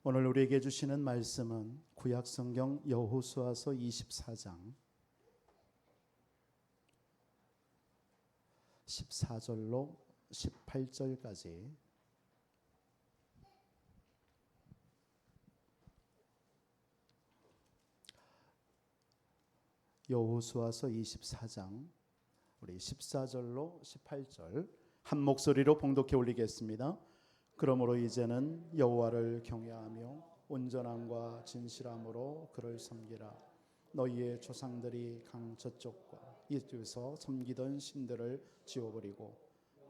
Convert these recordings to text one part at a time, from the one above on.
오늘 우리에게 주시는 말씀은 구약성경 여호수아서 24장 14절로 18절까지 여호수아서 24장 우리 14절로 18절 한 목소리로 봉독해 올리겠습니다. 그러므로 이제는 여호와를 경외하며 온전함과 진실함으로 그를 섬기라. 너희의 조상들이 강 저쪽과 이쪽에서 섬기던 신들을 지워버리고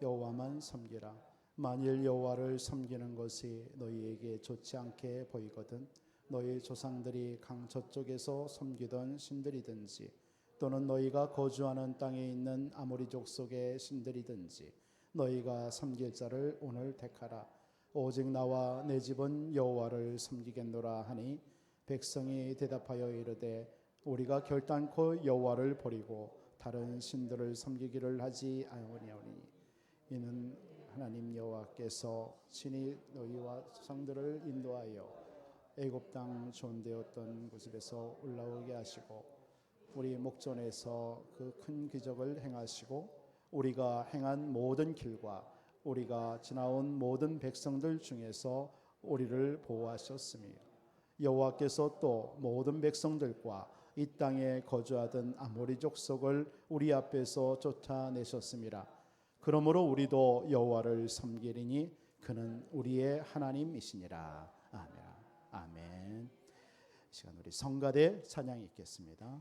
여호와만 섬기라. 만일 여호와를 섬기는 것이 너희에게 좋지 않게 보이거든 너희 조상들이 강 저쪽에서 섬기던 신들이든지 또는 너희가 거주하는 땅에 있는 아모리 족속의 신들이든지 너희가 섬길 자를 오늘 택하라. 오직 나와 내 집은 여호와를 섬기겠노라 하니 백성이 대답하여 이르되 우리가 결단코 여호와를 버리고 다른 신들을 섬기기를 하지 아니하오니 이는 하나님 여호와께서 친히 너희와 조상들을 인도하여 애굽 땅 존대었던 곳에서 올라오게 하시고 우리 목전에서 그 큰 기적을 행하시고 우리가 행한 모든 길과 우리가 지나온 모든 백성들 중에서 우리를 보호하셨으며 여호와께서 또 모든 백성들과 이 땅에 거주하던 아모리 족속을 우리 앞에서 쫓아내셨습니다. 그러므로 우리도 여호와를 섬기리니 그는 우리의 하나님이시니라. 아멘. 아멘. 이 시간 우리 성가대 찬양이 있겠습니다.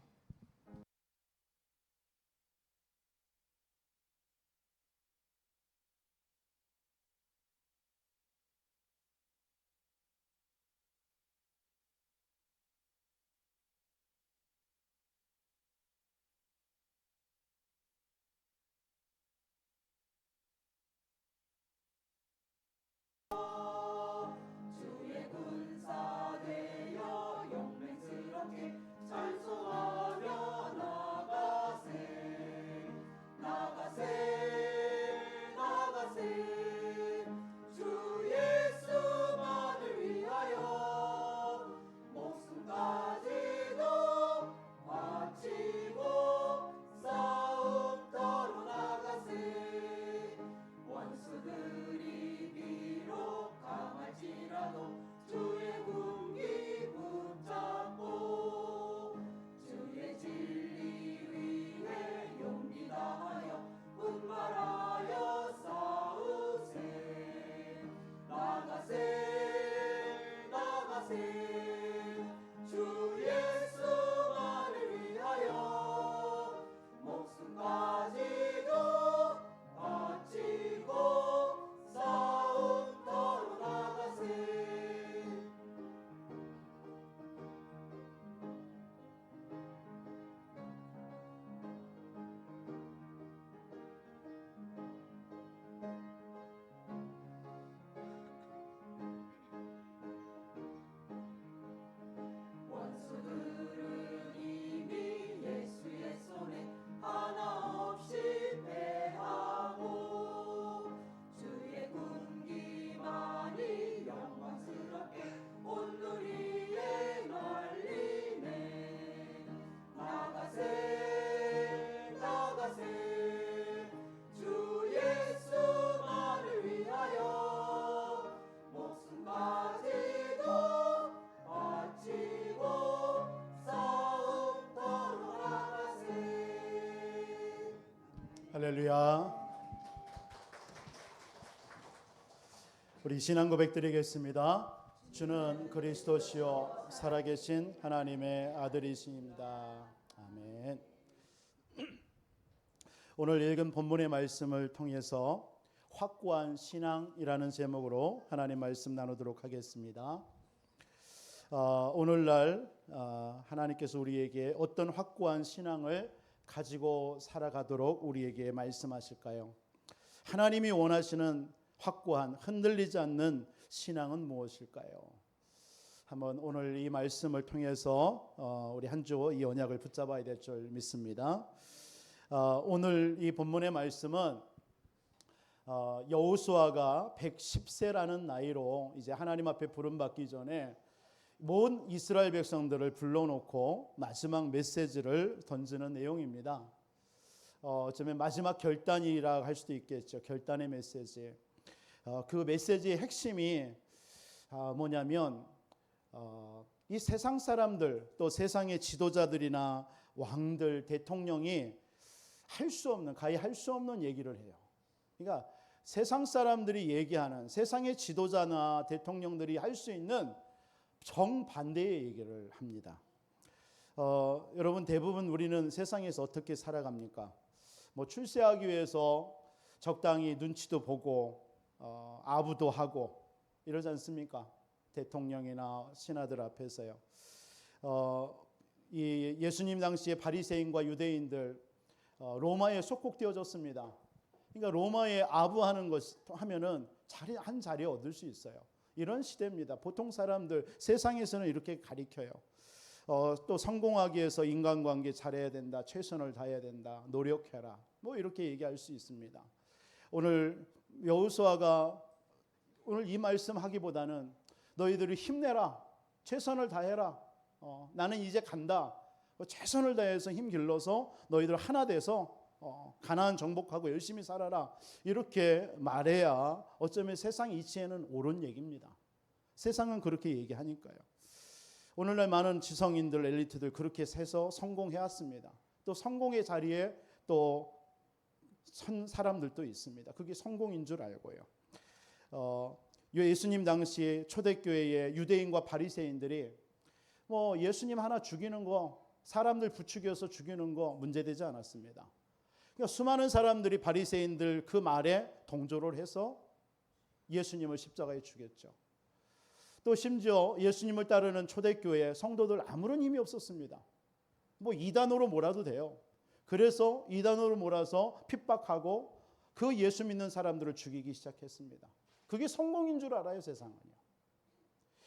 할렐루야. 우리 신앙 고백 드리겠습니다. 주는 그리스도시요 살아계신 하나님의 아들이십니다. 아멘. 오늘 읽은 본문의 말씀을 통해서 확고한 신앙이라는 제목으로 하나님 말씀 나누도록 하겠습니다. 오늘날 하나님께서 우리에게 어떤 확고한 신앙을 가지고 살아가도록 우리에게 말씀하실까요? 하나님이 원하시는 확고한 흔들리지 않는 신앙은 무엇일까요? 한번 오늘 이 말씀을 통해서 우리 한 주 이 언약을 붙잡아야 될 줄 믿습니다. 오늘 이 본문의 말씀은 여호수아가 110세라는 나이로 이제 하나님 앞에 부름받기 전에 모든 이스라엘 백성들을 불러놓고 마지막 메시지를 던지는 내용입니다. 어쩌면 마지막 결단이라 할 수도 있겠죠. 결단의 메시지. 그 메시지의 핵심이 뭐냐면 이 세상 사람들 또 세상의 지도자들이나 왕들, 대통령이 가히 할 수 없는 얘기를 해요. 그러니까 세상 사람들이 얘기하는 세상의 지도자나 대통령들이 할 수 있는 정반대의 얘기를 합니다. 여러분 대부분 우리는 세상에서 어떻게 살아갑니까? 뭐 출세하기 위해서 적당히 눈치도 보고 아부도 하고 이러지 않습니까? 대통령이나 신하들 앞에서요. 이 예수님 당시에 바리새인과 유대인들 로마에 속국되어졌습니다. 그러니까 로마에 아부하는 것 하면은 한 자리 얻을 수 있어요. 이런 시대입니다. 보통 사람들 세상에서는 이렇게 가리켜요. 또 성공하기 위해서 인간관계 잘해야 된다, 최선을 다해야 된다, 노력해라, 뭐 이렇게 얘기할 수 있습니다. 오늘 여호수아가 오늘 이 말씀하기보다는 너희들이 힘내라, 최선을 다해라, 나는 이제 간다, 최선을 다해서 힘 길러서 너희들 하나 돼서 가나안 정복하고 열심히 살아라, 이렇게 말해야 어쩌면 세상 이치에는 옳은 얘기입니다. 세상은 그렇게 얘기하니까요. 오늘날 많은 지성인들, 엘리트들 그렇게 해서 성공해왔습니다. 또 성공의 자리에 또 선 사람들도 있습니다. 그게 성공인 줄 알고요. 예수님 당시에 초대교회의 유대인과 바리새인들이 뭐 예수님 하나 죽이는 거, 사람들 부추겨서 죽이는 거 문제되지 않았습니다. 그러니까 수많은 사람들이 바리새인들 그 말에 동조를 해서 예수님을 십자가에 죽였죠. 또 심지어 예수님을 따르는 초대교회 성도들 아무런 힘이 없었습니다. 뭐 이단으로 몰아도 돼요. 그래서 이단으로 몰아서 핍박하고 그 예수 믿는 사람들을 죽이기 시작했습니다. 그게 성공인 줄 알아요, 세상은요.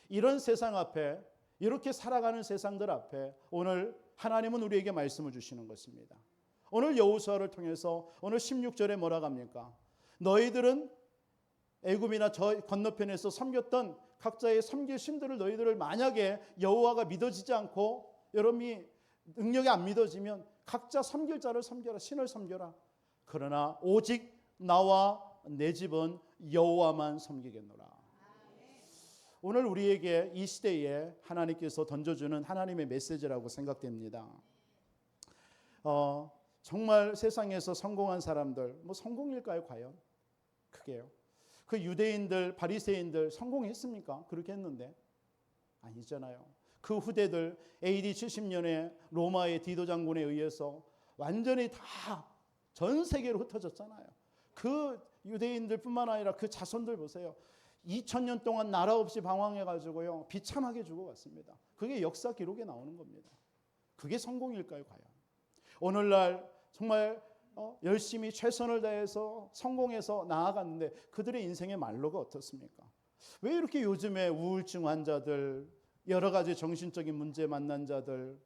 이런 세상 앞에, 이렇게 살아가는 세상들 앞에 오늘 하나님은 우리에게 말씀을 주시는 것입니다. 오늘 여호수아를 통해서 오늘 16절에 뭐라고 합니까? 너희들은 애굽이나 저 건너편에서 섬겼던 각자의 섬길 신들을 너희들을 만약에 여호와가 믿어지지 않고 여러분이 능력이 안 믿어지면 각자 섬길 자를 섬겨라, 신을 섬겨라. 그러나 오직 나와 내 집은 여호와만 섬기겠노라. 오늘 우리에게 이 시대에 하나님께서 던져주는 하나님의 메시지라고 생각됩니다. 정말 세상에서 성공한 사람들, 뭐 성공일까요 과연? 그게요. 그 유대인들, 바리새인들 성공했습니까? 그렇게 했는데 아니잖아요. 그 후대들 AD 70년에 로마의 디도 장군에 의해서 완전히 다 전 세계로 흩어졌잖아요. 그 유대인들뿐만 아니라 그 자손들 보세요. 2000년 동안 나라 없이 방황해가지고요 비참하게 죽어갔습니다. 그게 역사 기록에 나오는 겁니다. 그게 성공일까요 과연? 오늘날 정말 열심히 최선을 다해서 성공해서 나아갔는데 그들의 인생의 말로가 어떻습니까? 왜 이렇게 요즘에 우울증 환자들, 여러 가지 정신적인 문제 만난 자들,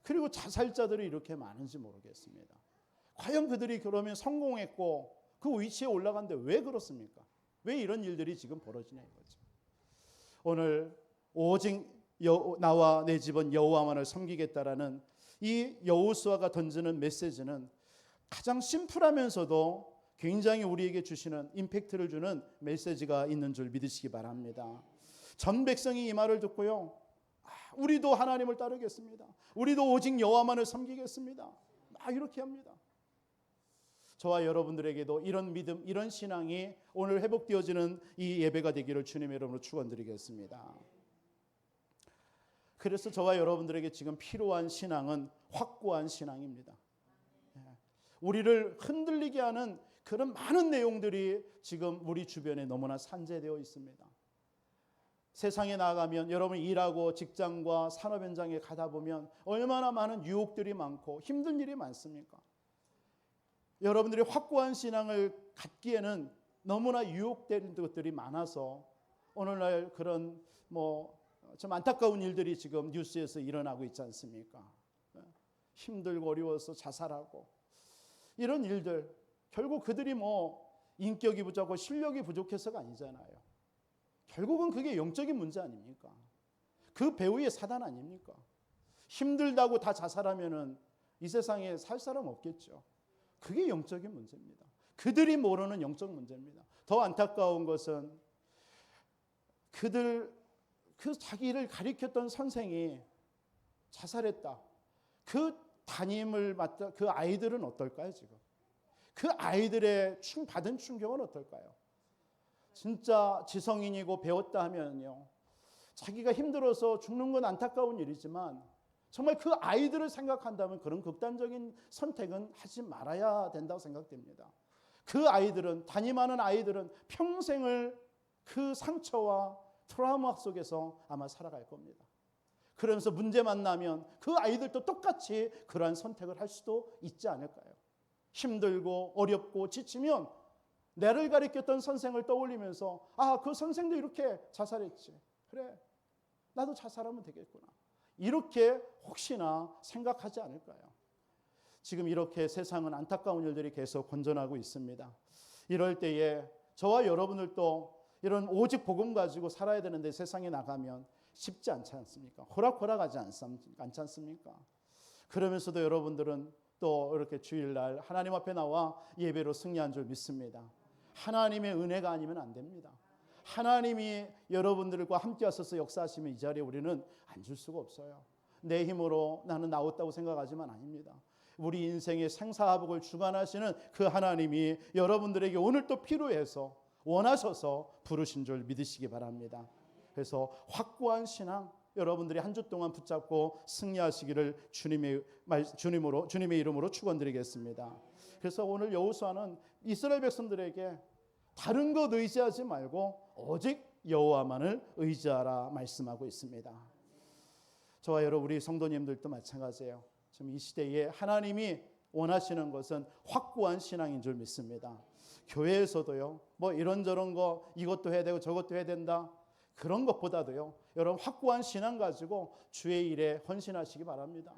그리고 자살자들이 이렇게 많은지 모르겠습니다. 과연 그들이 그러면 성공했고 그 위치에 올라갔는데 왜 그렇습니까? 왜 이런 일들이 지금 벌어지냐 이거죠. 오늘 오직 나와 내 집은 여호와만을 섬기겠다라는 이 여호수아가 던지는 메시지는 가장 심플하면서도 굉장히 우리에게 주시는 임팩트를 주는 메시지가 있는 줄 믿으시기 바랍니다. 전 백성이 이 말을 듣고요, 우리도 하나님을 따르겠습니다. 우리도 오직 여호와만을 섬기겠습니다. 이렇게 합니다. 저와 여러분들에게도 이런 믿음, 이런 신앙이 오늘 회복되어지는 이 예배가 되기를 주님의 이름으로 축원드리겠습니다. 그래서 저와 여러분들에게 지금 필요한 신앙은 확고한 신앙입니다. 우리를 흔들리게 하는 그런 많은 내용들이 지금 우리 주변에 너무나 산재되어 있습니다. 세상에 나가면 여러분 일하고 직장과 산업 현장에 가다 보면 얼마나 많은 유혹들이 많고 힘든 일이 많습니까? 여러분들이 확고한 신앙을 갖기에는 너무나 유혹되는 것들이 많아서 오늘날 그런 좀 안타까운 일들이 지금 뉴스에서 일어나고 있지 않습니까? 힘들고 어려워서 자살하고 이런 일들, 결국 그들이 인격이 부족하고 실력이 부족해서가 아니잖아요. 결국은 그게 영적인 문제 아닙니까? 그 배후의 사단 아닙니까? 힘들다고 다 자살하면은 이 세상에 살 사람 없겠죠. 그게 영적인 문제입니다. 그들이 모르는 영적 문제입니다. 더 안타까운 것은 그 자기를 가리켰던 선생이 자살했다. 그 담임을 맡던 그 아이들은 어떨까요, 지금? 그 아이들의 받은 충격은 어떨까요? 진짜 지성인이고 배웠다 하면요, 자기가 힘들어서 죽는 건 안타까운 일이지만 정말 그 아이들을 생각한다면 그런 극단적인 선택은 하지 말아야 된다고 생각됩니다. 그 아이들은, 담임하는 아이들은 평생을 그 상처와 트라우마 속에서 아마 살아갈 겁니다. 그러면서 문제 만나면 그 아이들도 똑같이 그러한 선택을 할 수도 있지 않을까요? 힘들고 어렵고 지치면 나를 가르쳤던 선생을 떠올리면서 그 선생도 이렇게 자살했지. 그래, 나도 자살하면 되겠구나. 이렇게 혹시나 생각하지 않을까요? 지금 이렇게 세상은 안타까운 일들이 계속 건전하고 있습니다. 이럴 때에 저와 여러분들도 이런 오직 복음 가지고 살아야 되는데 세상에 나가면 쉽지 않지 않습니까? 호락호락하지 않지 않습니까? 그러면서도 여러분들은 또 이렇게 주일날 하나님 앞에 나와 예배로 승리한 줄 믿습니다. 하나님의 은혜가 아니면 안 됩니다. 하나님이 여러분들과 함께 하셔서 역사하시면 이 자리에 우리는 앉을 수가 없어요. 내 힘으로 나는 나왔다고 생각하지만 아닙니다. 우리 인생의 생사화복을 주관하시는 그 하나님이 여러분들에게 오늘 또 필요해서 원하셔서 부르신 줄 믿으시기 바랍니다. 그래서 확고한 신앙 여러분들이 한 주 동안 붙잡고 승리하시기를 주님의 이름으로 축원드리겠습니다. 그래서 오늘 여호수아는 이스라엘 백성들에게 다른 것 의지하지 말고 오직 여호와만을 의지하라 말씀하고 있습니다. 저와 여러분 우리 성도님들도 마찬가지예요. 지금 이 시대에 하나님이 원하시는 것은 확고한 신앙인 줄 믿습니다. 교회에서도요, 뭐 이런저런 거 이것도 해야 되고 저것도 해야 된다, 그런 것보다도요, 여러분 확고한 신앙 가지고 주의 일에 헌신하시기 바랍니다.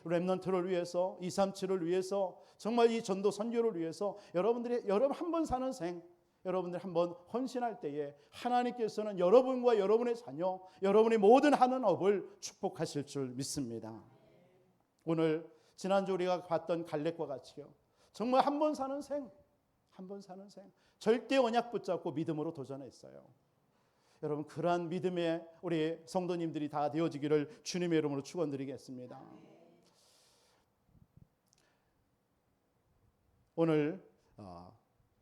렘넌트를 위해서, 237을 위해서, 정말 이 전도 선교를 위해서 여러분 한 번 사는 생, 여러분들 한번 헌신할 때에 하나님께서는 여러분과 여러분의 자녀, 여러분이 모든 하는 업을 축복하실 줄 믿습니다. 오늘 지난주 우리가 봤던 갈렙과 같이요, 정말 한 번 사는 생, 절대 언약 붙잡고 믿음으로 도전했어요. 여러분 그러한 믿음의 우리 성도님들이 다 되어지기를 주님의 이름으로 축원드리겠습니다. 오늘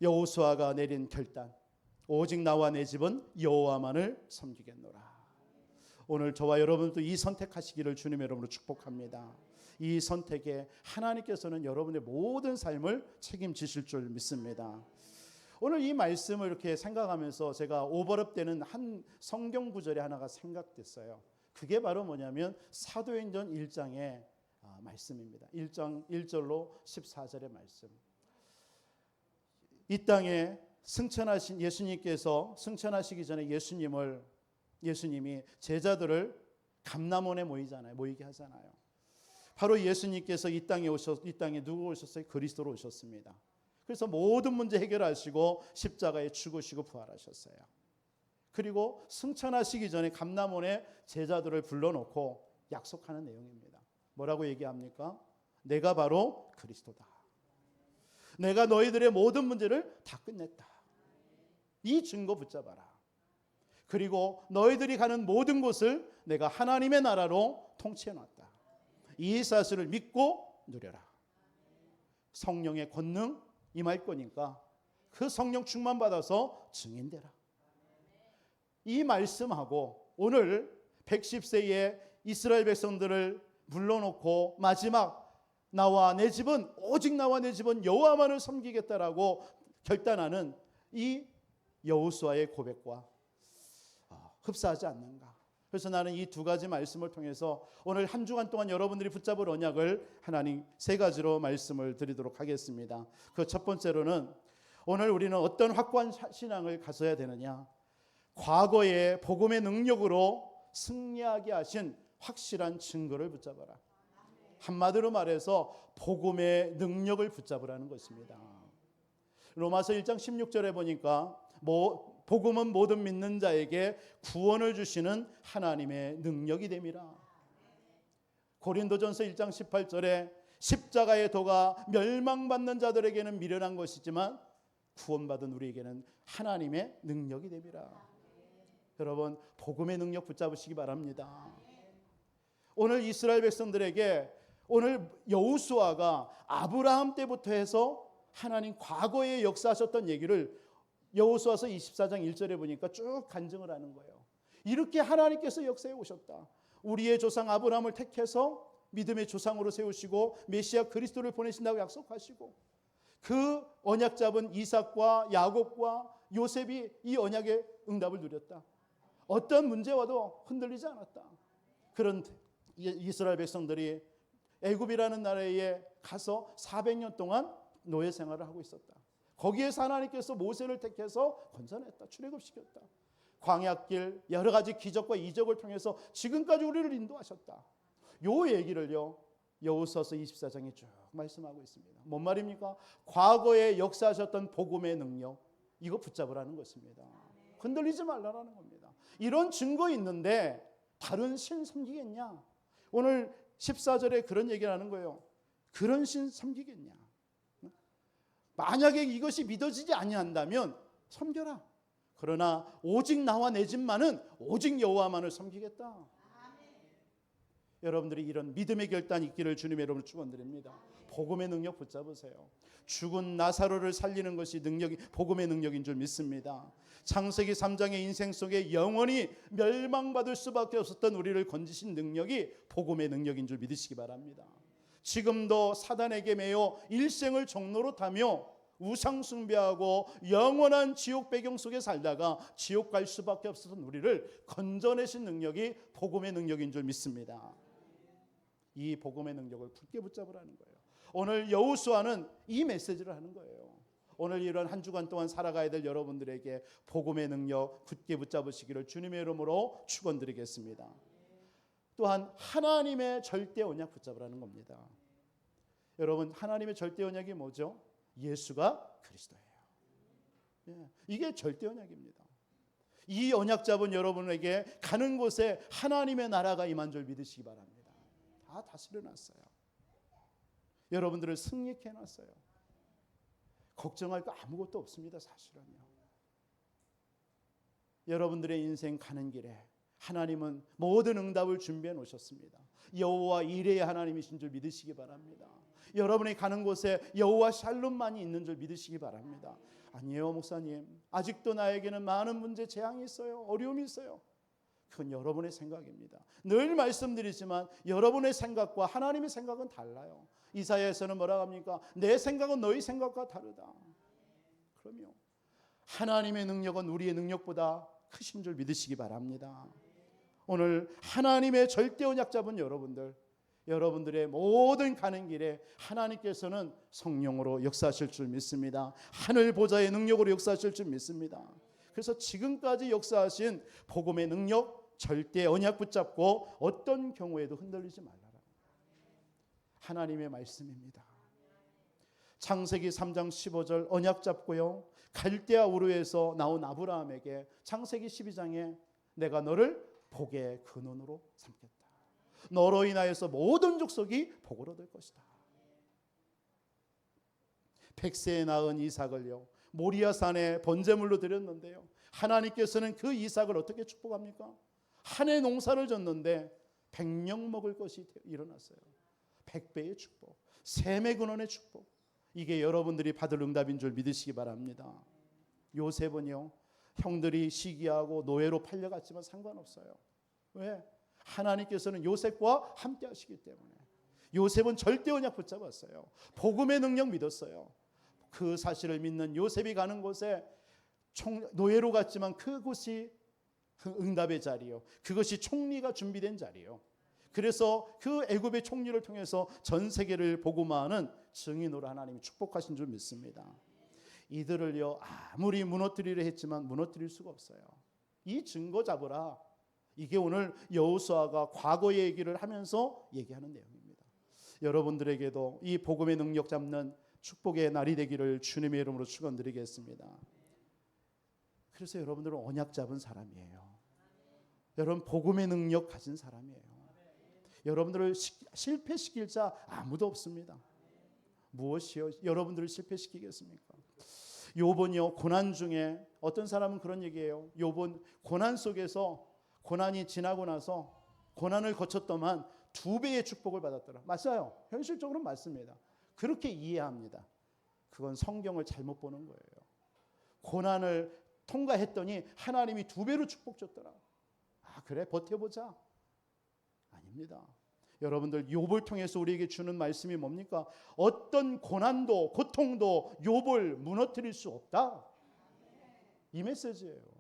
여호수아가 내린 결단, 오직 나와 내 집은 여호와만을 섬기겠노라. 오늘 저와 여러분도 이 선택하시기를 주님의 이름으로 축복합니다. 이 선택에 하나님께서는 여러분의 모든 삶을 책임지실 줄 믿습니다. 오늘 이 말씀을 이렇게 생각하면서 제가 오버랩되는 한 성경 구절이 하나가 생각됐어요. 그게 바로 뭐냐면 사도행전 1장의 말씀입니다. 1장 1절로 14절의 말씀. 이 땅에 승천하신 예수님께서 승천하시기 전에 예수님이 제자들을 감람원에 모이게 하잖아요. 바로 예수님께서 이 땅에 누구 오셨어요? 그리스도로 오셨습니다. 그래서 모든 문제 해결하시고 십자가에 죽으시고 부활하셨어요. 그리고 승천하시기 전에 감람원에 제자들을 불러놓고 약속하는 내용입니다. 뭐라고 얘기합니까? 내가 바로 그리스도다. 내가 너희들의 모든 문제를 다 끝냈다. 이 증거 붙잡아라. 그리고 너희들이 가는 모든 곳을 내가 하나님의 나라로 통치해놨다. 이 사실을 믿고 누려라. 성령의 권능 임할 거니까 그 성령 충만 받아서 증인되라. 이 말씀하고 오늘 110세의 이스라엘 백성들을 불러놓고 마지막 나와 내 집은 오직 나와 내 집은 여호와만을 섬기겠다라고 결단하는 이 여호수아의 고백과 흡사하지 않는가. 그래서 나는 이 두 가지 말씀을 통해서 오늘 한 주간 동안 여러분들이 붙잡을 언약을 하나님 세 가지로 말씀을 드리도록 하겠습니다. 그 첫 번째로는 오늘 우리는 어떤 확고한 신앙을 가져야 되느냐, 과거의 복음의 능력으로 승리하게 하신 확실한 증거를 붙잡아라. 한마디로 말해서 복음의 능력을 붙잡으라는 것입니다. 로마서 1장 16절에 보니까 복음은 모든 믿는 자에게 구원을 주시는 하나님의 능력이 됨이라. 고린도전서 1장 18절에 십자가의 도가 멸망받는 자들에게는 미련한 것이지만 구원받은 우리에게는 하나님의 능력이 됨이라. 여러분, 복음의 능력 붙잡으시기 바랍니다. 오늘 이스라엘 백성들에게 오늘 여호수아가 아브라함 때부터 해서 하나님 과거에 역사하셨던 얘기를 여호수아서 24장 1절에 보니까 쭉 간증을 하는 거예요. 이렇게 하나님께서 역사해 오셨다. 우리의 조상 아브라함을 택해서 믿음의 조상으로 세우시고 메시아 그리스도를 보내신다고 약속하시고 그 언약 잡은 이삭과 야곱과 요셉이 이 언약의 응답을 누렸다. 어떤 문제와도 흔들리지 않았다. 그런 이스라엘 백성들이 애굽이라는 나라에 가서 400년 동안 노예 생활을 하고 있었다. 거기에서 하나님께서 모세를 택해서 건져냈다. 출애굽시켰다. 광야길 여러 가지 기적과 이적을 통해서 지금까지 우리를 인도하셨다. 요 얘기를요 여호수아서 24장에 쭉 말씀하고 있습니다. 뭔 말입니까? 과거에 역사하셨던 복음의 능력, 이거 붙잡으라는 것입니다. 흔들리지 말라는 겁니다. 이런 증거 있는데 다른 신 섬기겠냐? 오늘 14절에 그런 얘기를 하는 거예요. 그런 신 섬기겠냐? 만약에 이것이 믿어지지 아니한다면 섬겨라. 그러나 오직 나와 내 집만은 오직 여호와만을 섬기겠다. 여러분들이 이런 믿음의 결단이 있기를 주님의 이름으로 축원드립니다. 복음의 능력 붙잡으세요. 죽은 나사로를 살리는 것이 복음의 능력인 줄 믿습니다. 창세기 3장의 인생 속에 영원히 멸망받을 수밖에 없었던 우리를 건지신 능력이 복음의 능력인 줄 믿으시기 바랍니다. 지금도 사단에게 매여 일생을 종로로 타며 우상 숭배하고 영원한 지옥 배경 속에 살다가 지옥 갈 수밖에 없었던 우리를 건져내신 능력이 복음의 능력인 줄 믿습니다. 이 복음의 능력을 굳게 붙잡으라는 거예요. 오늘 여호수아는 이 메시지를 하는 거예요. 오늘 이런 한 주간 동안 살아가야 될 여러분들에게 복음의 능력 굳게 붙잡으시기를 주님의 이름으로 축원드리겠습니다. 또한 하나님의 절대 언약 붙잡으라는 겁니다. 여러분, 하나님의 절대 언약이 뭐죠? 예수가 그리스도예요. 이게 절대 언약입니다. 이 언약 잡은 여러분에게 가는 곳에 하나님의 나라가 임한 줄 믿으시기 바랍니다. 다 다스려놨어요. 여러분들을 승리케 해놨어요. 걱정할 거 아무것도 없습니다. 사실은요. 여러분들의 인생 가는 길에 하나님은 모든 응답을 준비해 놓으셨습니다. 여호와 이레의 하나님이신 줄 믿으시기 바랍니다. 여러분이 가는 곳에 여호와 샬롬만이 있는 줄 믿으시기 바랍니다. 아니에요, 목사님. 아직도 나에게는 많은 문제, 재앙이 있어요. 어려움이 있어요. 그건 여러분의 생각입니다. 늘 말씀드리지만 여러분의 생각과 하나님의 생각은 달라요. 이사야에서는 뭐라고 합니까? 내 생각은 너희 생각과 다르다. 그럼요. 하나님의 능력은 우리의 능력보다 크신 줄 믿으시기 바랍니다. 오늘 하나님의 절대 언약 잡은 여러분들의 모든 가는 길에 하나님께서는 성령으로 역사하실 줄 믿습니다. 하늘 보좌의 능력으로 역사하실 줄 믿습니다. 그래서 지금까지 역사하신 복음의 능력, 절대 언약 붙잡고 어떤 경우에도 흔들리지 말라라. 하나님의 말씀입니다. 창세기 3장 15절 언약 잡고요. 갈대아 우르에서 나온 아브라함에게 창세기 12장에 내가 너를 복의 근원으로 삼겠다. 너로 인하여서 모든 족속이 복을 얻을 것이다. 백세에 낳은 이삭을요. 모리아산에 번제물로 드렸는데요. 하나님께서는 그 이삭을 어떻게 축복합니까? 한 해 농사를 졌는데 100명 먹을 것이 일어났어요. 100배의 축복, 셈의 근원의 축복. 이게 여러분들이 받을 응답인 줄 믿으시기 바랍니다. 요셉은요. 형들이 시기하고 노예로 팔려갔지만 상관없어요. 왜? 하나님께서는 요셉과 함께 하시기 때문에. 요셉은 절대 언약 붙잡았어요. 복음의 능력 믿었어요. 그 사실을 믿는 요셉이 가는 곳에 노예로 갔지만 그곳이 응답의 자리요. 그것이 총리가 준비된 자리요. 그래서 그 애굽의 총리를 통해서 전 세계를 복음화하는 증인으로 하나님이 축복하신 줄 믿습니다. 이들을요 아무리 무너뜨리려 했지만 무너뜨릴 수가 없어요. 이 증거 잡으라. 이게 오늘 여호수아가 과거의 얘기를 하면서 얘기하는 내용입니다. 여러분들에게도 이 복음의 능력 잡는 축복의 날이 되기를 주님의 이름으로 축원드리겠습니다. 그래서 여러분들은 언약 잡은 사람이에요. 여러분 복음의 능력 가진 사람이에요. 여러분들을 실패시킬 자 아무도 없습니다. 무엇이요? 여러분들을 실패시키겠습니까? 욥은요, 고난 중에 어떤 사람은 그런 얘기해요. 욥은 고난 속에서 고난이 지나고 나서 고난을 거쳤더만 2배의 축복을 받았더라. 맞아요. 현실적으로 맞습니다. 그렇게 이해합니다. 그건 성경을 잘못 보는 거예요. 고난을 통과했더니 하나님이 2배로 축복 줬더라. 아, 그래? 버텨보자. 아닙니다. 여러분들 욥을 통해서 우리에게 주는 말씀이 뭡니까? 어떤 고난도 고통도 욥을 무너뜨릴 수 없다. 이 메시지예요.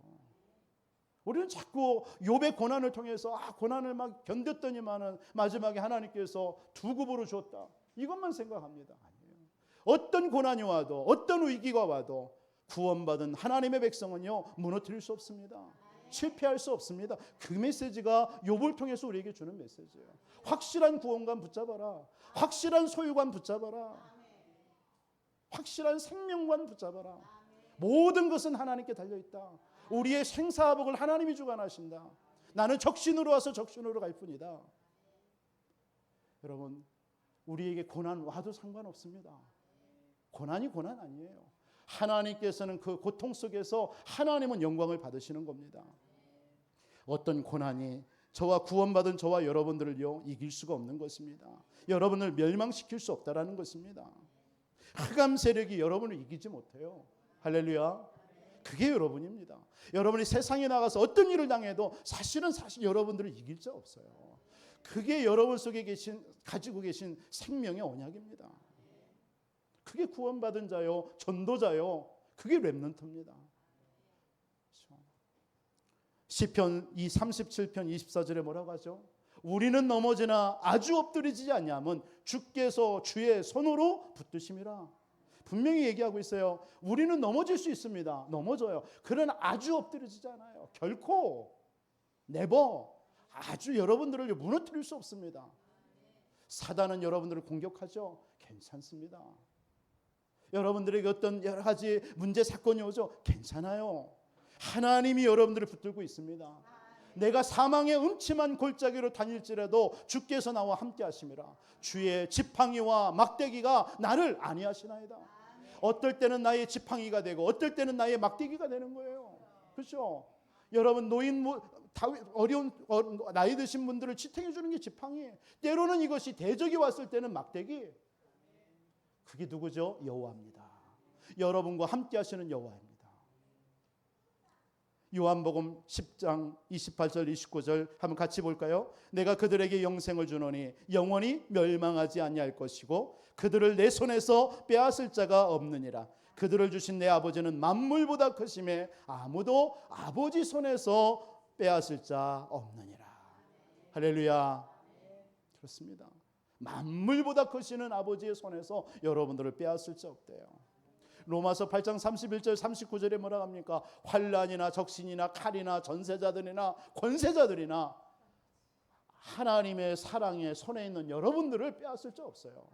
우리는 자꾸 욥의 고난을 통해서 고난을 막 견뎠더니만은 마지막에 하나님께서 2급으로 줬다. 이것만 생각합니다. 아니에요. 어떤 고난이 와도 어떤 위기가 와도 구원받은 하나님의 백성은요 무너뜨릴 수 없습니다. 실패할 수 없습니다. 그 메시지가 욥을 통해서 우리에게 주는 메시지예요. 확실한 구원관 붙잡아라. 확실한 소유관 붙잡아라. 확실한 생명관 붙잡아라. 모든 것은 하나님께 달려있다. 우리의 생사복을 하나님이 주관하신다. 나는 적신으로 와서 적신으로 갈 뿐이다. 여러분, 우리에게 고난 와도 상관없습니다. 고난이 고난 아니에요. 하나님께서는 그 고통 속에서 하나님은 영광을 받으시는 겁니다. 어떤 고난이 저와 구원받은 저와 여러분들을요 이길 수가 없는 것입니다. 여러분을 멸망시킬 수 없다라는 것입니다. 흑암 세력이 여러분을 이기지 못해요. 할렐루야. 그게 여러분입니다. 여러분이 세상에 나가서 어떤 일을 당해도 사실 여러분들을 이길 자 없어요. 그게 여러분 속에 가지고 계신 생명의 언약입니다. 그게 구원받은 자요, 전도자요, 그게 렘넌트입니다. 그렇죠? 시편 37편 24절에 뭐라고 하죠? 우리는 넘어지나 아주 엎드리지 않냐면 주께서 주의 손으로 붙드심이라. 분명히 얘기하고 있어요. 우리는 넘어질 수 있습니다. 넘어져요. 그러나 아주 엎드리지 않아요. 결코 네버 아주 여러분들을 무너뜨릴 수 없습니다. 사단은 여러분들을 공격하죠. 괜찮습니다. 여러분들에게 어떤 여러 가지 문제 사건이 오죠. 괜찮아요. 하나님이 여러분들을 붙들고 있습니다. 내가 사망의 음침한 골짜기로 다닐지라도 주께서 나와 함께 하심이라. 주의 지팡이와 막대기가 나를 안위하시나이다. 어떨 때는 나의 지팡이가 되고 어떨 때는 나의 막대기가 되는 거예요. 그렇죠? 여러분 노인 어려운 나이 드신 분들을 지탱해 주는 게 지팡이에요. 때로는 이것이 대적이 왔을 때는 막대기. 그게 누구죠? 여호와입니다. 여러분과 함께 하시는 여호와입니다. 요한복음 10장 28절 29절 한번 같이 볼까요? 내가 그들에게 영생을 주노니 영원히 멸망하지 아니할 것이고 그들을 내 손에서 빼앗을 자가 없느니라. 그들을 주신 내 아버지는 만물보다 크심에 아무도 아버지 손에서 빼앗을 자 없느니라. 할렐루야. 그렇습니다. 만물보다 크시는 아버지의 손에서 여러분들을 빼앗을 자 없대요. 로마서 8장 31절 39절에 뭐라 합니까? 환난이나 적신이나 칼이나 전세자들이나 권세자들이나 하나님의 사랑의 손에 있는 여러분들을 빼앗을 자 없어요.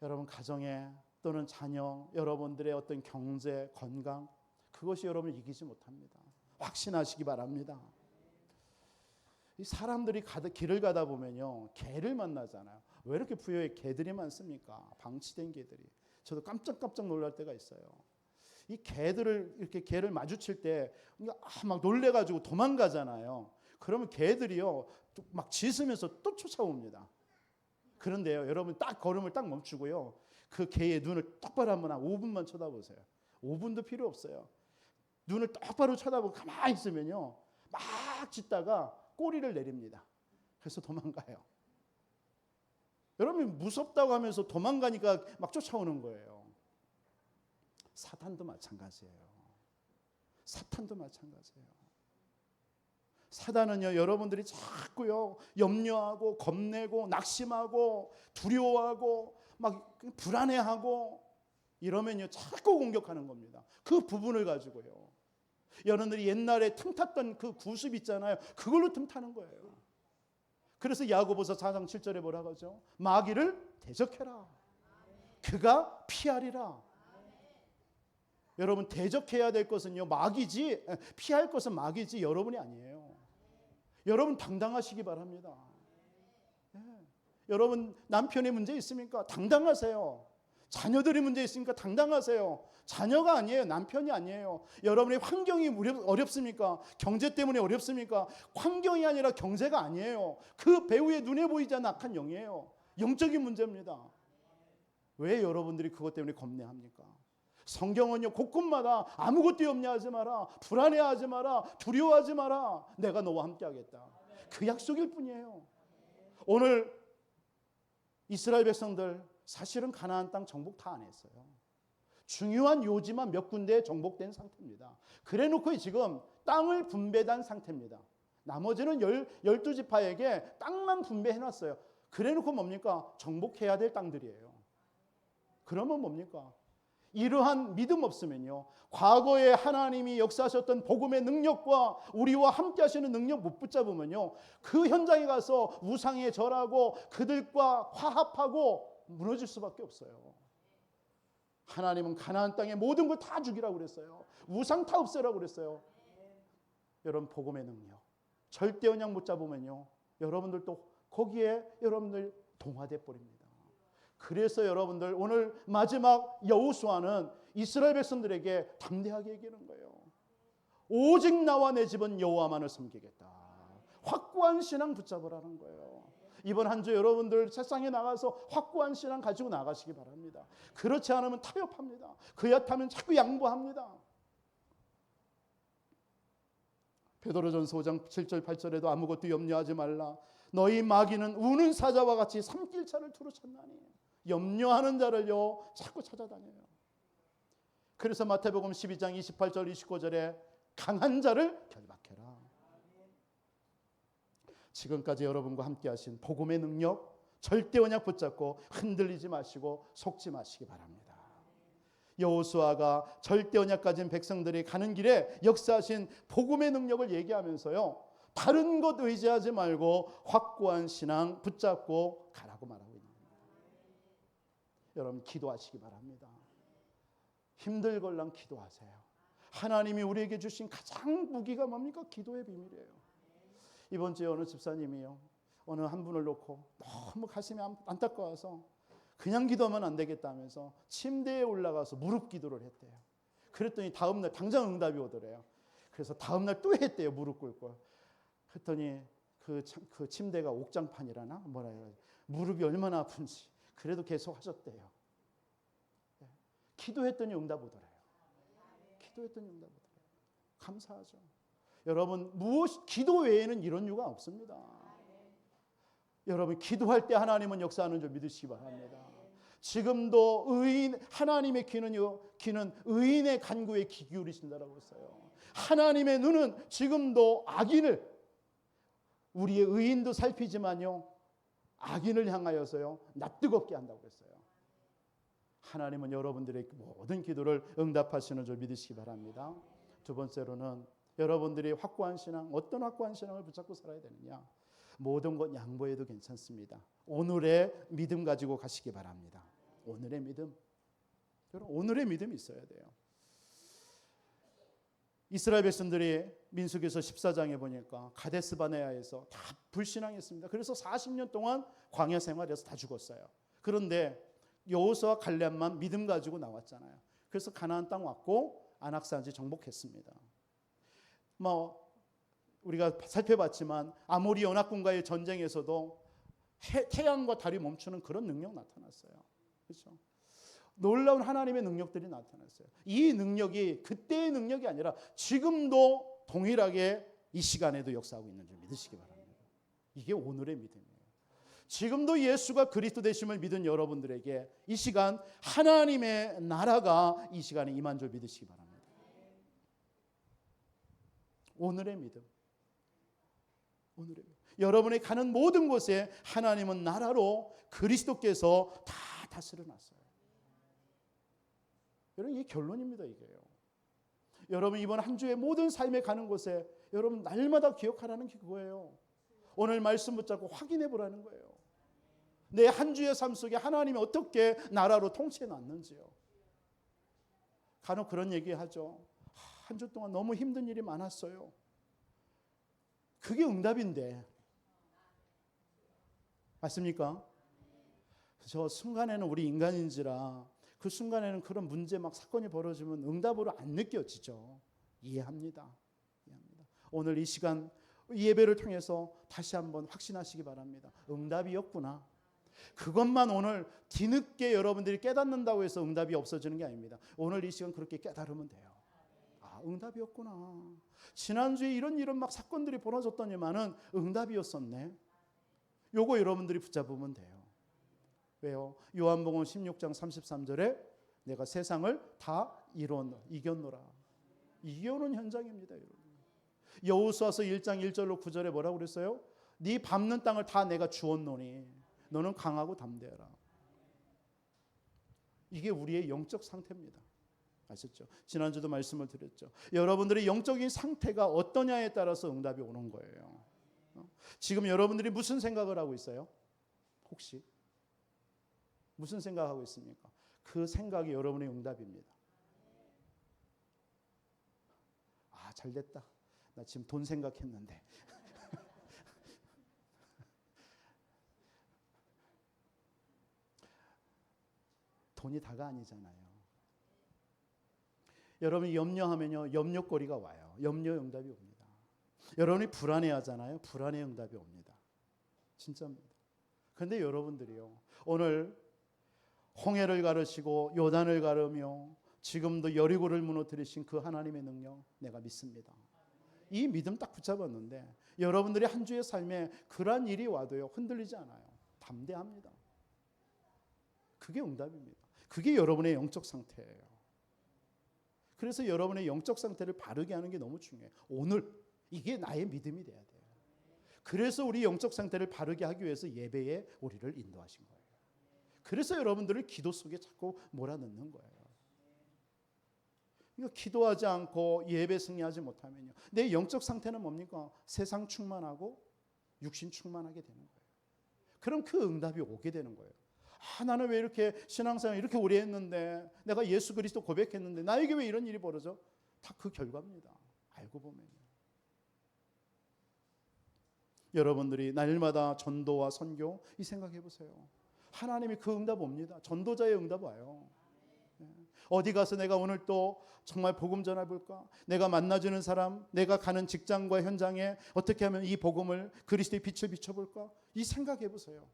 여러분 가정에 또는 자녀, 여러분들의 어떤 경제, 건강 그것이 여러분을 이기지 못합니다. 확신하시기 바랍니다. 이 사람들이 길을 가다 보면요 개를 만나잖아요. 왜 이렇게 부여에 개들이 많습니까? 방치된 개들이. 저도 깜짝깜짝 놀랄 때가 있어요. 이 개들을 이렇게 개를 마주칠 때 막 놀래가지고 도망가잖아요. 그러면 개들이요 막 짖으면서 또 쫓아옵니다. 그런데요 여러분 딱 걸음을 딱 멈추고요 그 개의 눈을 똑바로 한번 5분만 쳐다보세요. 5분도 필요 없어요. 눈을 똑바로 쳐다보고 가만히 있으면요 막 짖다가 꼬리를 내립니다. 그래서 도망가요. 여러분 무섭다고 하면서 도망가니까 막 쫓아오는 거예요. 사탄도 마찬가지예요. 사탄도 마찬가지예요. 사단은요 여러분들이 자꾸요 염려하고 겁내고 낙심하고 두려워하고 막 불안해하고 이러면요 자꾸 공격하는 겁니다. 그 부분을 가지고요. 여러분들이 옛날에 틈탔던 그 구습 있잖아요. 그걸로 틈타는 거예요. 그래서 야고보서 4장 7절에 뭐라고 하죠? 마귀를 대적해라. 그가 피하리라. 여러분, 대적해야 될 것은요 마귀지, 피할 것은 마귀지 여러분이 아니에요. 여러분 당당하시기 바랍니다. 여러분 남편이 문제 있습니까? 당당하세요. 자녀들이 문제 있으니까 당당하세요. 자녀가 아니에요. 남편이 아니에요. 여러분의 환경이 어렵습니까? 경제 때문에 어렵습니까? 환경이 아니라 경제가 아니에요. 그 배후에 눈에 보이지 않는 악한 영이에요. 영적인 문제입니다. 왜 여러분들이 그것 때문에 겁내합니까? 성경은요 곳곳마다 아무것도 염려하지 마라, 불안해하지 마라, 두려워하지 마라, 내가 너와 함께 하겠다. 그 약속일 뿐이에요. 오늘 이스라엘 백성들 사실은 가나안 땅 정복 다 안 했어요. 중요한 요지만 몇 군데에 정복된 상태입니다. 그래놓고 지금 땅을 분배한 상태입니다. 나머지는 12지파에게 땅만 분배해놨어요. 그래놓고 뭡니까? 정복해야 될 땅들이에요. 그러면 뭡니까? 이러한 믿음 없으면요, 과거에 하나님이 역사하셨던 복음의 능력과 우리와 함께 하시는 능력 못 붙잡으면요, 그 현장에 가서 우상에 절하고 그들과 화합하고 무너질 수밖에 없어요. 하나님은 가나안 땅의 모든 걸 다 죽이라고 그랬어요. 우상 다 없애라고 그랬어요. 여러분, 복음의 능력 절대 언약 못 잡으면요, 여러분들도 거기에 여러분들 동화돼 버립니다. 그래서 여러분들 오늘 마지막 여호수아는 이스라엘 백성들에게 담대하게 얘기하는 거예요. 오직 나와 내 집은 여호와만을 섬기겠다. 확고한 신앙 붙잡으라는 거예요. 이번 한 주 여러분들 세상에 나가서 확고한 신앙 가지고 나가시기 바랍니다. 그렇지 않으면 타협합니다. 그렇다면 자꾸 양보합니다. 베드로전서 5장 7절 8절에도 아무것도 염려하지 말라. 너희 마귀는 우는 사자와 같이 삼킬차를 두루 찾나니. 염려하는 자를요 자꾸 찾아다녀요. 그래서 마태복음 12장 28절 29절에 강한 자를 결박해라. 지금까지 여러분과 함께 하신 복음의 능력 절대 언약 붙잡고 흔들리지 마시고 속지 마시기 바랍니다. 여호수아가 절대 언약 가진 백성들이 가는 길에 역사하신 복음의 능력을 얘기하면서요, 다른 것 의지하지 말고 확고한 신앙 붙잡고 가라고 말하고 있습니다. 여러분 기도하시기 바랍니다. 힘들걸랑 기도하세요. 하나님이 우리에게 주신 가장 무기가 뭡니까? 기도의 비밀이에요. 이번 주에 어느 집사님이요, 어느 한 분을 놓고 너무 가슴이 안타까워서 그냥 기도하면 안 되겠다면서 침대에 올라가서 무릎 기도를 했대요. 그랬더니 다음날 당장 응답이 오더래요. 그래서 다음날 또 했대요. 무릎 꿇고. 그랬더니 그 침대가 옥장판이라나 뭐라 해요. 무릎이 얼마나 아픈지 그래도 계속 하셨대요. 네. 기도했더니 응답 오더래요. 기도했더니 응답 오더래요. 감사하죠. 여러분 기도 외에는 이런 이유가 없습니다. 여러분 기도할 때 하나님은 역사하는 줄 믿으시기 바랍니다. 지금도 하나님의 귀는 의인의 간구에 귀 기울이신다라고 했어요. 하나님의 눈은 지금도 악인을, 우리의 의인도 살피지만요, 악인을 향하여서요 낯뜨겁게 한다고 했어요. 하나님은 여러분들의 모든 기도를 응답하시는 줄 믿으시기 바랍니다. 두 번째로는 여러분들이 확고한 신앙, 어떤 확고한 신앙을 붙잡고 살아야 되느냐? 모든 것 양보해도 괜찮습니다. 오늘의 믿음 가지고 가시기 바랍니다. 오늘의 믿음. 여러분 오늘의 믿음이 있어야 돼요. 이스라엘 백성들이 민수기서 14장에 보니까 가데스 바네아에서 다 불신앙했습니다. 그래서 40년 동안 광야 생활에서 다 죽었어요. 그런데 여호수아와 갈렙만 믿음 가지고 나왔잖아요. 그래서 가나안 땅 왔고 안악산지 정복했습니다. 우리가 살펴봤지만 아모리 연합군과의 전쟁에서도 태양과 달이 멈추는 그런 능력 나타났어요. 그렇죠? 놀라운 하나님의 능력들이 나타났어요. 이 능력이 그때의 능력이 아니라 지금도 동일하게 이 시간에도 역사하고 있는 줄 믿으시기 바랍니다. 이게 오늘의 믿음이에요. 지금도 예수가 그리스도 되심을 믿은 여러분들에게 이 시간 하나님의 나라가 이 시간에 임한 줄 믿으시기 바랍니다. 오늘의 믿음. 오늘의 믿음. 여러분이 가는 모든 곳에 하나님은 나라로 그리스도께서 다 다스려 놨어요. 여러분 이게 결론입니다. 이게요. 여러분 이번 한 주의 모든 삶에 가는 곳에 여러분 날마다 기억하라는 게 그거예요. 오늘 말씀 붙잡고 확인해 보라는 거예요. 내 한 주의 삶 속에 하나님이 어떻게 나라로 통치해 놨는지요. 간혹 그런 얘기하죠. 한 주 동안 너무 힘든 일이 많았어요. 그게 응답인데. 맞습니까? 저 순간에는 우리 인간인지라 그 순간에는 그런 문제 막 사건이 벌어지면 응답으로 안 느껴지죠. 이해합니다. 오늘 이 시간 이 예배를 통해서 다시 한번 확신하시기 바랍니다. 응답이었구나. 그것만 오늘 뒤늦게 여러분들이 깨닫는다고 해서 응답이 없어지는 게 아닙니다. 오늘 이 시간 그렇게 깨달으면 돼요. 아, 응답이었구나. 지난주에 이런 막 사건들이 벌어졌더니만은 응답이었었네. 요거 여러분들이 붙잡으면 돼요. 왜요? 요한복음 16장 33절에 내가 세상을 다 이겼노라. 이겨오는 현장입니다, 여러분. 여호수아서 1장 1절로 9절에 뭐라고 그랬어요? 네 밟는 땅을 다 내가 주었노니 너는 강하고 담대하라. 이게 우리의 영적 상태입니다. 아셨죠? 지난주도 말씀을 드렸죠. 여러분들의 영적인 상태가 어떠냐에 따라서 응답이 오는 거예요. 지금 여러분들이 무슨 생각을 하고 있어요? 혹시 무슨 생각하고 있습니까? 그 생각이 여러분의 응답입니다. 아, 잘됐다. 나 지금 돈 생각했는데. 돈이 다가 아니잖아요. 여러분이 염려하면요, 염려거리가 와요. 염려 응답이 옵니다. 여러분이 불안해하잖아요. 불안의 응답이 옵니다. 진짜입니다. 그런데 여러분들이요, 오늘 홍해를 가르시고 요단을 가르며 지금도 여리고를 무너뜨리신 그 하나님의 능력 내가 믿습니다. 이 믿음 딱 붙잡았는데 여러분들이 한 주의 삶에 그러한 일이 와도요, 흔들리지 않아요. 담대합니다. 그게 응답입니다. 그게 여러분의 영적 상태예요. 그래서 여러분의 영적 상태를 바르게 하는 게 너무 중요해요. 오늘 이게 나의 믿음이 돼야 돼요. 그래서 우리 영적 상태를 바르게 하기 위해서 예배에 우리를 인도하신 거예요. 그래서 여러분들을 기도 속에 자꾸 몰아넣는 거예요. 그러니까 기도하지 않고 예배 승리하지 못하면요, 내 영적 상태는 뭡니까? 세상 충만하고 육신 충만하게 되는 거예요. 그럼 그 응답이 오게 되는 거예요. 아, 나는 왜 이렇게 신앙생활 이렇게 오래 했는데, 내가 예수 그리스도 고백했는데 나에게 왜 이런 일이 벌어져? 다 그 결과입니다. 알고 보면요. 여러분들이 날마다 전도와 선교 이 생각해 보세요. 하나님이 그 응답 옵니다. 전도자의 응답 와요. 어디 가서 내가 오늘 또 정말 복음 전해볼까? 내가 만나주는 사람, 내가 가는 직장과 현장에 어떻게 하면 이 복음을 그리스도의 빛을 비춰볼까? 이 생각해 보세요.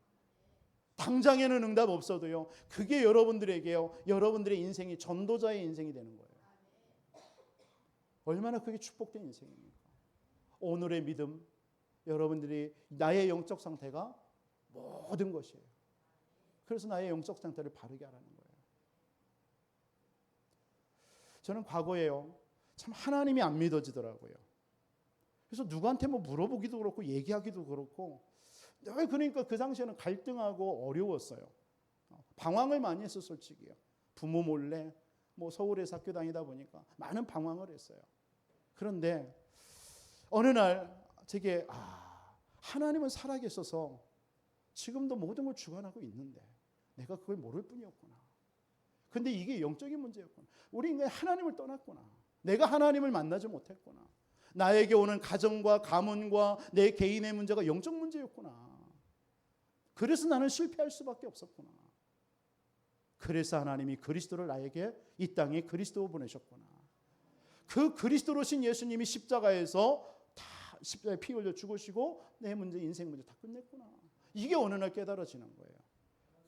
당장에는 응답 없어도요, 그게 여러분들에게요, 여러분들의 인생이 전도자의 인생이 되는 거예요. 얼마나 그게 축복된 인생입니까? 오늘의 믿음, 여러분들이 나의 영적 상태가 모든 것이에요. 그래서 나의 영적 상태를 바르게 하라는 거예요. 저는 과거에요, 참 하나님이 안 믿어지더라고요. 그래서 누구한테 뭐 물어보기도 그렇고 얘기하기도 그렇고, 그러니까 그 당시에는 갈등하고 어려웠어요. 방황을 많이 했어, 솔직히요. 부모 몰래 뭐 서울에서 학교 다니다 보니까 많은 방황을 했어요. 그런데 어느 날 제게 하나님은 살아계셔서 지금도 모든 걸 주관하고 있는데 내가 그걸 모를 뿐이었구나. 근데 이게 영적인 문제였구나. 우리 인간이 하나님을 떠났구나. 내가 하나님을 만나지 못했구나. 나에게 오는 가정과 가문과 내 개인의 문제가 영적 문제였구나. 그래서 나는 실패할 수밖에 없었구나. 그래서 하나님이 그리스도를 나에게 이 땅에 그리스도 보내셨구나. 그 그리스도로 신 예수님이 십자가에서 다 십자가에 피 흘려 죽으시고 내 문제, 인생 문제 다 끝냈구나. 이게 어느 날 깨달아지는 거예요.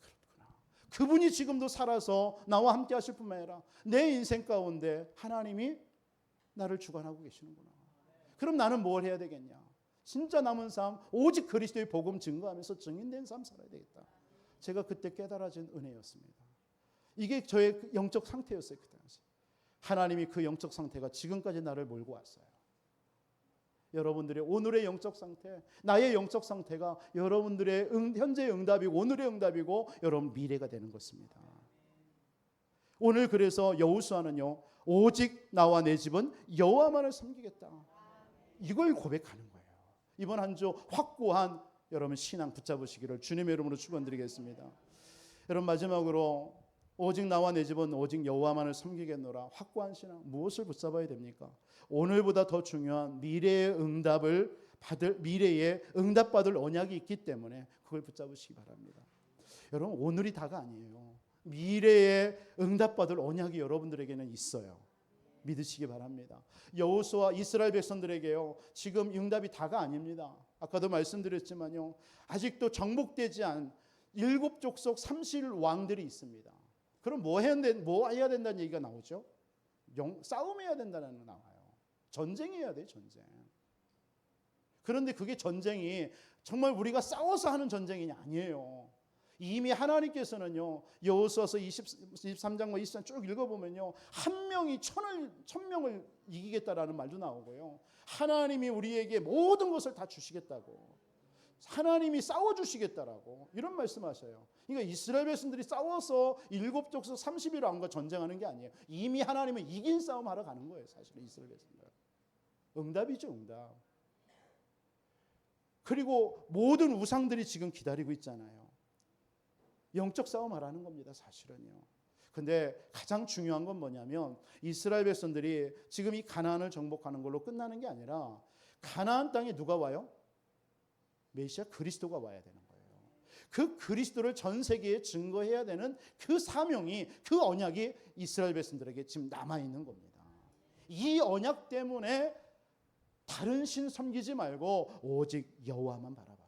그렇구나. 그분이 지금도 살아서 나와 함께 하실 뿐만 아니라 내 인생 가운데 하나님이 나를 주관하고 계시는구나. 그럼 나는 뭘 해야 되겠냐? 진짜 남은 삶 오직 그리스도의 복음 증거하면서 증인된 삶 살아야 되겠다. 제가 그때 깨달아진 은혜였습니다. 이게 저의 영적 상태였어요. 그 당시. 하나님이 그 영적 상태가 지금까지 나를 몰고 왔어요. 여러분들의 오늘의 영적 상태, 나의 영적 상태가 여러분들의 현재의 응답이고 오늘의 응답이고 여러분 미래가 되는 것입니다. 오늘 그래서 여호수아는요, 오직 나와 내 집은 여호와만을 섬기겠다. 이걸 고백하는 거예요. 이번 한 주 확고한 여러분 신앙 붙잡으시기를 주님의 이름으로 축원드리겠습니다. 여러분 마지막으로 오직 나와 내 집은 오직 여호와만을 섬기겠노라. 확고한 신앙 무엇을 붙잡아야 됩니까? 오늘보다 더 중요한 미래의 응답받을 언약이 있기 때문에 그걸 붙잡으시기 바랍니다. 여러분 오늘이 다가 아니에요. 미래의 응답받을 언약이 여러분들에게는 있어요. 믿으시기 바랍니다. 여호수아 이스라엘 백성들에게요, 지금 응답이 다가 아닙니다. 아까도 말씀드렸지만요, 아직도 정복되지 않은 7족속 30왕들이 있습니다. 그럼 뭐 해야 된다는 얘기가 나오죠? 싸움해야 된다는 거 나와요. 전쟁해야 돼요, 전쟁. 그런데 그게 전쟁이 정말 우리가 싸워서 하는 전쟁이 아니에요. 이미 하나님께서는요, 여호수아서 23장과 24장 쭉 읽어보면요, 한 명이 천명을 이기겠다라는 말도 나오고요, 하나님이 우리에게 모든 것을 다 주시겠다고, 하나님이 싸워주시겠다라고 이런 말씀하셔요. 그러니까 이스라엘 백성들이 싸워서 7족속 30일왕과 전쟁하는 게 아니에요. 이미 하나님은 이긴 싸움 하러 가는 거예요. 사실은 이스라엘 백성들. 응답이죠, 응답. 그리고 모든 우상들이 지금 기다리고 있잖아요. 영적 싸움 하라는 겁니다, 사실은요. 근데 가장 중요한 건 뭐냐면 이스라엘 백성들이 지금 이 가나안을 정복하는 걸로 끝나는 게 아니라 가나안 땅에 누가 와요? 메시아 그리스도가 와야 되는 거예요. 그 그리스도를 전 세계에 증거해야 되는 그 사명이, 그 언약이 이스라엘 백성들에게 지금 남아있는 겁니다. 이 언약 때문에 다른 신 섬기지 말고 오직 여호와만 바라봐라.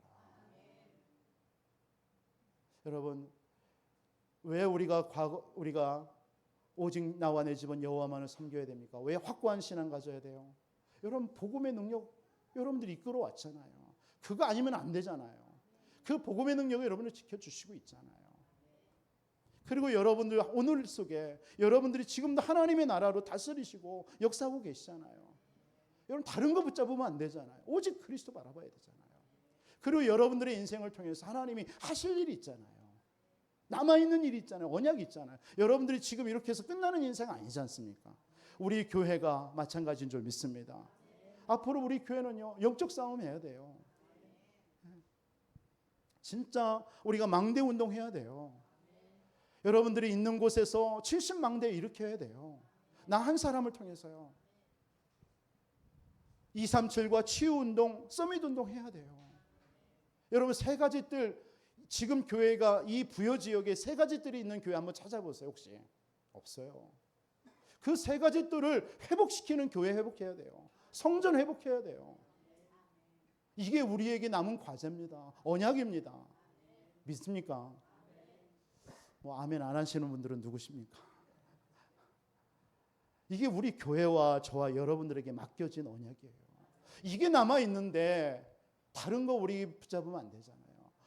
여러분, 왜 우리가 오직 나와 내 집은 여호와만을 섬겨야 됩니까? 왜 확고한 신앙 가져야 돼요? 여러분, 복음의 능력 여러분들이 이끌어 왔잖아요. 그거 아니면 안 되잖아요. 그 복음의 능력을 여러분을 지켜주시고 있잖아요. 그리고 여러분들 오늘 속에 여러분들이 지금도 하나님의 나라로 다스리시고 역사하고 계시잖아요. 여러분 다른 거 붙잡으면 안 되잖아요. 오직 그리스도 바라봐야 되잖아요. 그리고 여러분들의 인생을 통해서 하나님이 하실 일이 있잖아요. 남아있는 일이 있잖아요. 언약이 있잖아요. 여러분들이 지금 이렇게 해서 끝나는 인생 아니지 않습니까? 우리 교회가 마찬가지인 줄 믿습니다. 앞으로 우리 교회는요, 영적 싸움 해야 돼요. 진짜 우리가 망대 운동 해야 돼요. 여러분들이 있는 곳에서 70망대 일으켜야 돼요. 나 한 사람을 통해서요. 237과 치유운동, 서밋운동 해야 돼요. 여러분 세 가지 뜰, 지금 교회가 이 부여 지역에 세 가지 뜰이 있는 교회 한번 찾아보세요. 혹시 없어요. 그 세 가지 뜰을 회복시키는 교회 회복해야 돼요. 성전 회복해야 돼요. 이게 우리에게 남은 과제입니다. 언약입니다. 믿습니까? 뭐 아멘 안 하시는 분들은 누구십니까? 이게 우리 교회와 저와 여러분들에게 맡겨진 언약이에요. 이게 남아있는데 다른 거 우리 붙잡으면 안 되잖아요.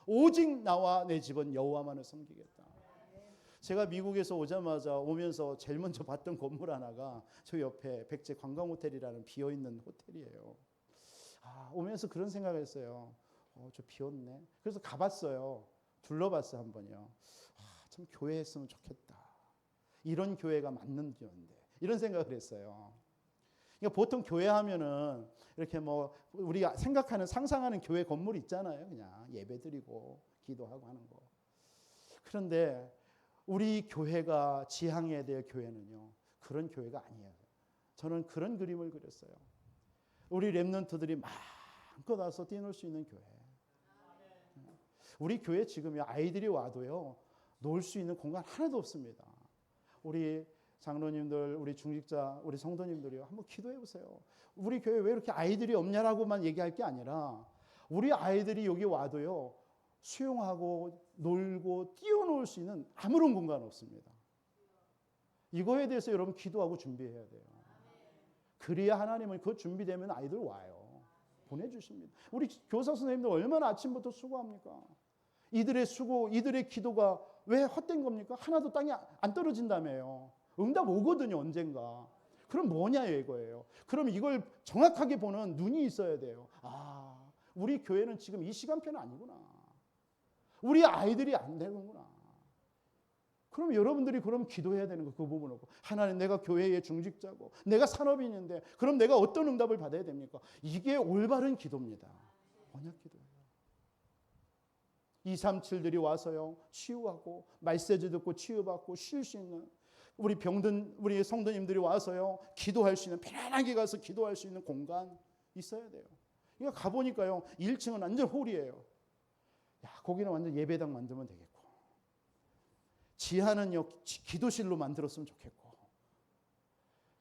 오직 나와 내 집은 여호와만을 섬기겠다. 제가 미국에서 오면서 제일 먼저 봤던 건물 하나가 저 옆에 백제 관광호텔이라는 비어있는 호텔이에요. 오면서 그런 생각을 했어요. 저 비었네. 그래서 가봤어요. 둘러봤어요, 한 번요. 참 교회 했으면 좋겠다. 이런 교회가 맞는 교회인데. 이런 생각을 했어요. 그러니까 보통 교회 하면은 이렇게 뭐 우리가 생각하는 상상하는 교회 건물 있잖아요. 그냥 예배드리고 기도하고 하는 거. 그런데 우리 교회가 지향해야 될 교회는요, 그런 교회가 아니에요. 저는 그런 그림을 그렸어요. 우리 렘넌트들이 마음껏 와서 뛰놀 수 있는 교회. 우리 교회 지금 아이들이 와도요, 놀 수 있는 공간 하나도 없습니다. 우리 장로님들, 우리 중직자, 우리 성도님들이요, 한번 기도해 보세요. 우리 교회 왜 이렇게 아이들이 없냐라고만 얘기할 게 아니라 우리 아이들이 여기 와도요, 수영하고 놀고 뛰어놀 수 있는 아무런 공간 없습니다. 이거에 대해서 여러분 기도하고 준비해야 돼요. 그래야 하나님은 그 준비되면 아이들 와요. 보내주십니다. 우리 교사 선생님들 얼마나 아침부터 수고합니까? 이들의 수고, 이들의 기도가 왜 헛된 겁니까? 하나도 땅에 안 떨어진다며요. 응답 오거든요, 언젠가. 그럼 뭐냐 이거예요. 그럼 이걸 정확하게 보는 눈이 있어야 돼요. 우리 교회는 지금 이 시간표는 아니구나. 우리 아이들이 안 되는구나. 그럼 여러분들이 그럼 기도해야 되는 거, 그 부분을. 하나님, 내가 교회의 중직자고 내가 산업인인데 그럼 내가 어떤 응답을 받아야 됩니까? 이게 올바른 기도입니다. 언약 기도예요. 237들이 와서요 치유하고 메시지 듣고 치유받고 쉴 수 있는 우리 병든 우리 성도님들이 와서요 기도할 수 있는 편안하게 가서 기도할 수 있는 공간 있어야 돼요. 그러니까 가보니까요 1층은 완전 홀이에요. 야 거기는 완전 예배당 만들면 되겠고 지하는요 기도실로 만들었으면 좋겠고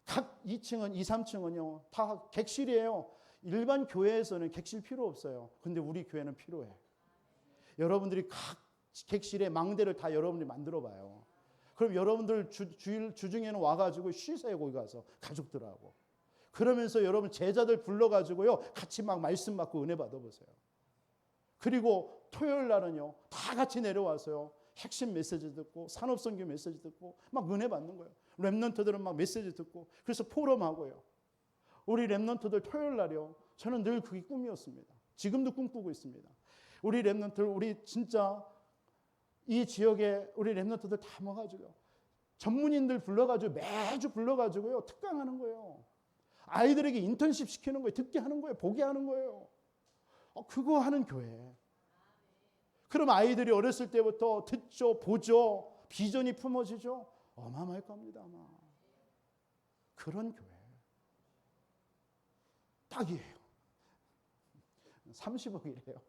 각 2층은 2, 3층은요 다 객실이에요. 일반 교회에서는 객실 필요 없어요. 근데 우리 교회는 필요해. 여러분들이 각 객실에 망대를 다 여러분들이 만들어 봐요. 그럼 여러분들 주중에는 와가지고 쉬세요. 거기 가서 가족들하고. 그러면서 여러분 제자들 불러가지고요 같이 막 말씀 받고 은혜 받아보세요. 그리고 토요일 날은요 다 같이 내려와서요 핵심 메시지 듣고 산업선교 메시지 듣고 막 은혜 받는 거예요. 렘넌트들은 막 메시지 듣고 그래서 포럼하고요. 우리 렘넌트들 토요일 날이요. 저는 늘 그게 꿈이었습니다. 지금도 꿈꾸고 있습니다. 우리 렘넌트들 우리 진짜 이 지역에 우리 렘넌트들 다 모아가지고요. 전문인들 불러가지고 매주 불러가지고요 특강하는 거예요. 아이들에게 인턴십 시키는 거예요. 듣게 하는 거예요. 보게 하는 거예요. 그거 하는 교회. 그럼 아이들이 어렸을 때부터 듣죠, 보죠, 비전이 품어지죠. 어마어마할 겁니다. 아마. 그런 교회. 딱이에요. 30억이래요.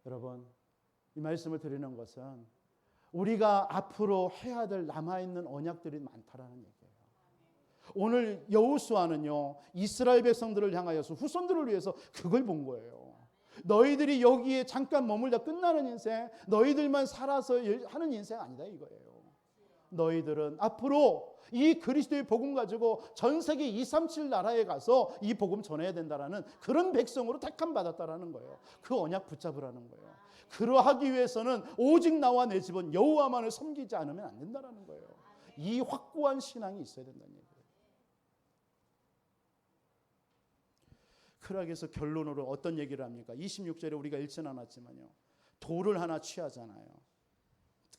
여러분, 이 말씀을 드리는 것은 우리가 앞으로 해야 될 남아있는 언약들이 많다라는 얘기예요. 오늘 여호수아는요 이스라엘 백성들을 향하여서 후손들을 위해서 그걸 본 거예요. 너희들이 여기에 잠깐 머물다 끝나는 인생, 너희들만 살아서 하는 인생 아니다 이거예요. 너희들은 앞으로 이 그리스도의 복음 가지고 전 세계 237 나라에 가서 이 복음 전해야 된다라는 그런 백성으로 택함 받았다라는 거예요. 그 언약 붙잡으라는 거예요. 그러하기 위해서는 오직 나와 내 집은 여호와만을 섬기지 않으면 안 된다라는 거예요. 이 확고한 신앙이 있어야 된다는 얘기예요. 그러기에서 결론으로 어떤 얘기를 합니까? 26절에 우리가 읽지는 않았지만요. 돌을 하나 취하잖아요.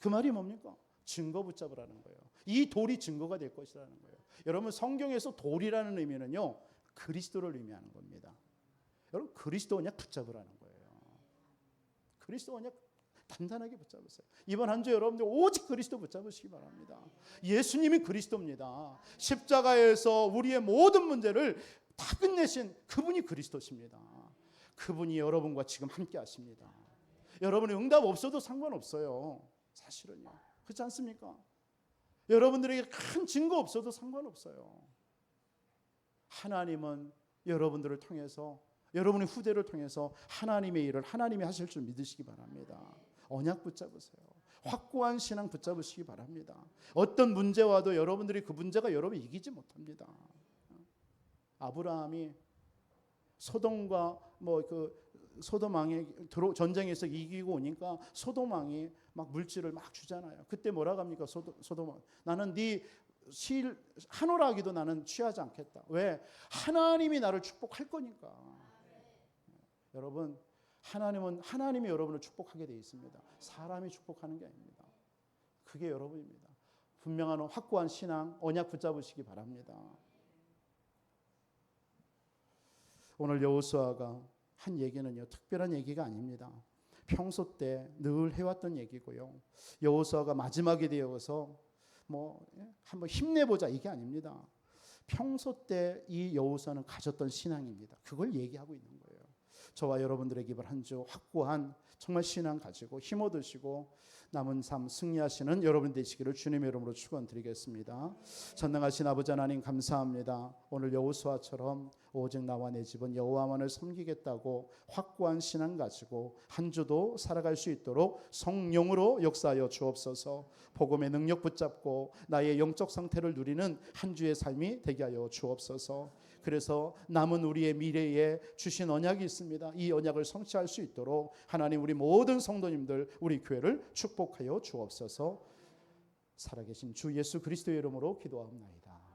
그 말이 뭡니까? 증거 붙잡으라는 거예요. 이 돌이 증거가 될 것이라는 거예요. 여러분 성경에서 돌이라는 의미는요. 그리스도를 의미하는 겁니다. 여러분 그리스도 언약 붙잡으라는 거예요. 그리스도 언약 단단하게 붙잡으세요. 이번 한 주 여러분들 오직 그리스도 붙잡으시기 바랍니다. 예수님이 그리스도입니다. 십자가에서 우리의 모든 문제를 다 끝내신 그분이 그리스도십니다. 그분이 여러분과 지금 함께 하십니다. 여러분의 응답 없어도 상관없어요. 사실은요. 그렇지 않습니까? 여러분들에게 큰 증거 없어도 상관없어요. 하나님은 여러분들을 통해서 여러분의 후대를 통해서 하나님의 일을 하나님이 하실 줄 믿으시기 바랍니다. 언약 붙잡으세요. 확고한 신앙 붙잡으시기 바랍니다. 어떤 문제 와도 여러분들이 그 문제가 여러분을 이기지 못합니다. 아브라함이 소돔과 소돔 왕이 전쟁에서 이기고 오니까 소돔 왕이 막 물질을 막 주잖아요. 그때 뭐라고 합니까? 소돔 왕. 나는 네 한오라기도 나는 취하지 않겠다. 왜? 하나님이 나를 축복할 거니까. 여러분, 하나님이 여러분을 축복하게 되어 있습니다. 사람이 축복하는 게 아닙니다. 그게 여러분입니다. 분명한 확고한 신앙, 언약 붙잡으시기 바랍니다. 오늘 여호수아가 한 얘기는요, 특별한 얘기가 아닙니다. 평소 때 늘 해왔던 얘기고요. 여호수아가 마지막에 되어서 한번 힘내보자 이게 아닙니다. 평소 때 이 여호수아는 가졌던 신앙입니다. 그걸 얘기하고 있는 거예요. 저와 여러분들에게 이번 한 주 확고한 정말 신앙 가지고 힘 얻으시고 남은 삶 승리하시는 여러분 되시기를 주님의 이름으로 축원드리겠습니다. 전능하신 아버지 하나님 감사합니다. 오늘 여호수아처럼 오직 나와 내 집은 여호와만을 섬기겠다고 확고한 신앙 가지고 한 주도 살아갈 수 있도록 성령으로 역사하여 주옵소서. 복음의 능력 붙잡고 나의 영적 상태를 누리는 한 주의 삶이 되게 하여 주옵소서. 그래서 남은 우리의 미래에 주신 언약이 있습니다. 이 언약을 성취할 수 있도록 하나님 우리 모든 성도님들 우리 교회를 축복하여 주옵소서. 살아계신 주 예수 그리스도의 이름으로 기도하옵나이다.